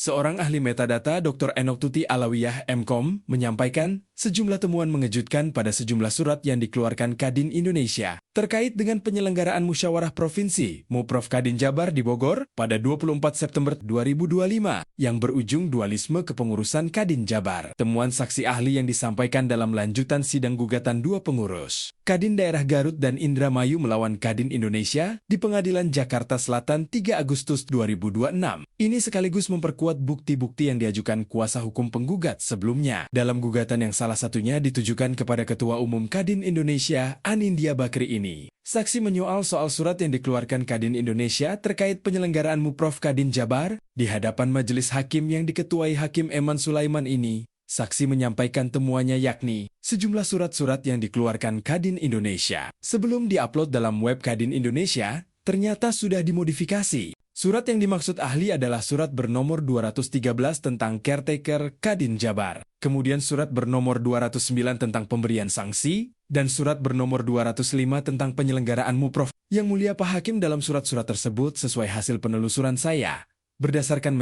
Seorang ahli metadata Dr. Enoch Tuti Alawiyah MKOM menyampaikan sejumlah temuan mengejutkan pada sejumlah surat yang dikeluarkan Kadin Indonesia terkait dengan penyelenggaraan Musyawarah Provinsi Muprov Kadin Jabar di Bogor pada 24 September 2025 yang berujung dualisme kepengurusan Kadin Jabar. Temuan saksi ahli yang disampaikan dalam lanjutan sidang gugatan dua pengurus Kadin Daerah Garut dan Indramayu melawan Kadin Indonesia di Pengadilan Jakarta Selatan 3 Agustus 2026. Ini sekaligus memperkuat bukti-bukti yang diajukan kuasa hukum penggugat sebelumnya. Dalam gugatan yang salah satunya ditujukan kepada Ketua Umum Kadin Indonesia, Anindya Bakri ini. Saksi menyoal soal surat yang dikeluarkan Kadin Indonesia terkait penyelenggaraan Muprov Kadin Jabar di hadapan majelis hakim yang diketuai Hakim Eman Sulaiman ini. Saksi menyampaikan temuannya yakni sejumlah surat-surat yang dikeluarkan Kadin Indonesia. Sebelum diupload dalam web Kadin Indonesia, ternyata sudah dimodifikasi. Surat yang dimaksud ahli adalah surat bernomor 213 tentang caretaker Kadin Jabar. Kemudian surat bernomor 209 tentang pemberian sanksi, dan surat bernomor 205 tentang penyelenggaraan Muprov. Yang mulia Pak Hakim, dalam surat-surat tersebut sesuai hasil penelusuran saya. Berdasarkan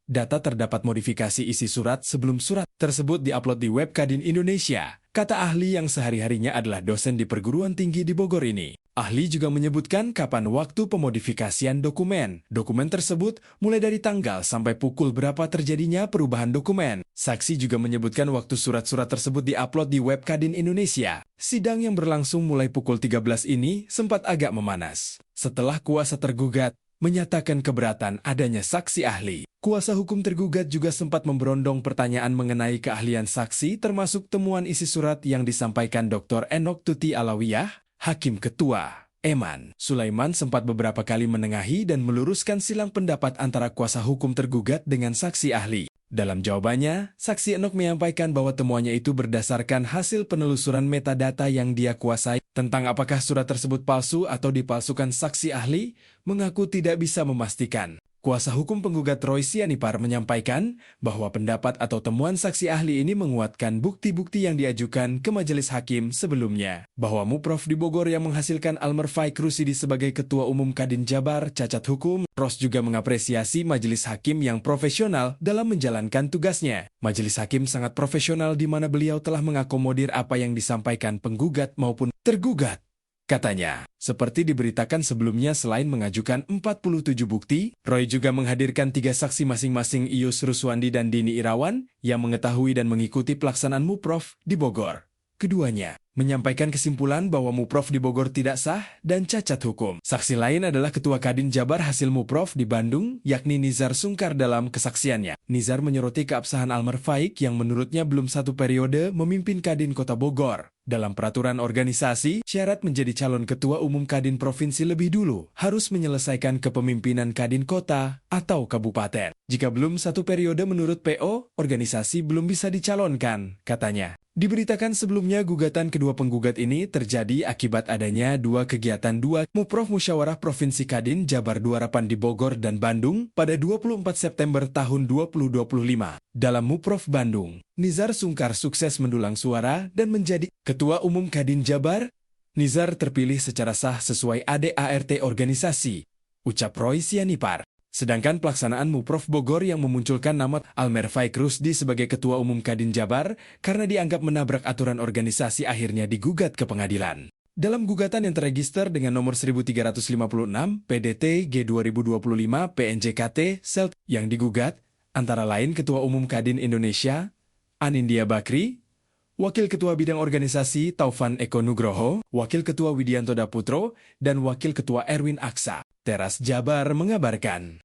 data terdapat modifikasi isi surat sebelum surat tersebut diupload di web Kadin Indonesia, kata ahli yang sehari-harinya adalah dosen di perguruan tinggi di Bogor ini. Ahli juga menyebutkan kapan waktu pemodifikasian dokumen. Dokumen tersebut mulai dari tanggal sampai pukul berapa terjadinya perubahan dokumen. Saksi juga menyebutkan waktu surat-surat tersebut diupload di web Kadin Indonesia. Sidang yang berlangsung mulai pukul 13 ini sempat agak memanas. Setelah kuasa tergugat menyatakan keberatan adanya saksi ahli, kuasa hukum tergugat juga sempat memberondong pertanyaan mengenai keahlian saksi termasuk temuan isi surat yang disampaikan Dr. Enoch Tuti Alawiyah. Hakim Ketua Eman Sulaiman sempat beberapa kali menengahi dan meluruskan silang pendapat antara kuasa hukum tergugat dengan saksi ahli. Dalam jawabannya, saksi Enoch menyampaikan bahwa temuannya itu berdasarkan hasil penelusuran metadata yang dia kuasai. Tentang apakah surat tersebut palsu atau dipalsukan, saksi ahli mengaku tidak bisa memastikan. Kuasa hukum penggugat Roy Sianipar menyampaikan bahwa pendapat atau temuan saksi ahli ini menguatkan bukti-bukti yang diajukan ke majelis hakim sebelumnya. Bahwa Muprov di Bogor yang menghasilkan Almer Faik Rusidi sebagai Ketua Umum Kadin Jabar cacat hukum. Ros juga mengapresiasi majelis hakim yang profesional dalam menjalankan tugasnya. Majelis hakim sangat profesional di mana beliau telah mengakomodir apa yang disampaikan penggugat maupun tergugat. Katanya, seperti diberitakan sebelumnya selain mengajukan 47 bukti, Roy juga menghadirkan 3 saksi masing-masing Ius Ruswandi dan Dini Irawan yang mengetahui dan mengikuti pelaksanaan Muprov di Bogor. Keduanya menyampaikan kesimpulan bahwa Muprov di Bogor tidak sah dan cacat hukum. Saksi lain adalah Ketua Kadin Jabar hasil Muprov di Bandung, yakni Nizar Sungkar. Dalam kesaksiannya, Nizar menyoroti keabsahan Almer Faik yang menurutnya belum 1 periode memimpin Kadin Kota Bogor. Dalam peraturan organisasi, syarat menjadi calon Ketua Umum Kadin Provinsi lebih dulu harus menyelesaikan kepemimpinan Kadin Kota atau Kabupaten. Jika belum 1 periode menurut PO, organisasi belum bisa dicalonkan, katanya. Diberitakan sebelumnya gugatan kedua penggugat ini terjadi akibat adanya 2 kegiatan Muprov Musyawarah Provinsi Kadin Jabar 28 di Bogor dan Bandung pada 24 September tahun 2025. Dalam Muprov Bandung, Nizar Sungkar sukses mendulang suara dan menjadi Ketua Umum Kadin Jabar. Nizar terpilih secara sah sesuai ADART organisasi, ucap Roy Sianipar. Sedangkan pelaksanaan Muprov Bogor yang memunculkan nama Almer Faik Rusdi sebagai Ketua Umum Kadin Jabar karena dianggap menabrak aturan organisasi akhirnya digugat ke pengadilan. Dalam gugatan yang terregister dengan nomor 1356 PDT G 2025 PNJKT SEL yang digugat antara lain Ketua Umum Kadin Indonesia Anindya Bakri, Wakil Ketua Bidang Organisasi Taufan Eko Nugroho, Wakil Ketua Widianto Daputro, dan Wakil Ketua Erwin Aksa. Teras Jabar mengabarkan.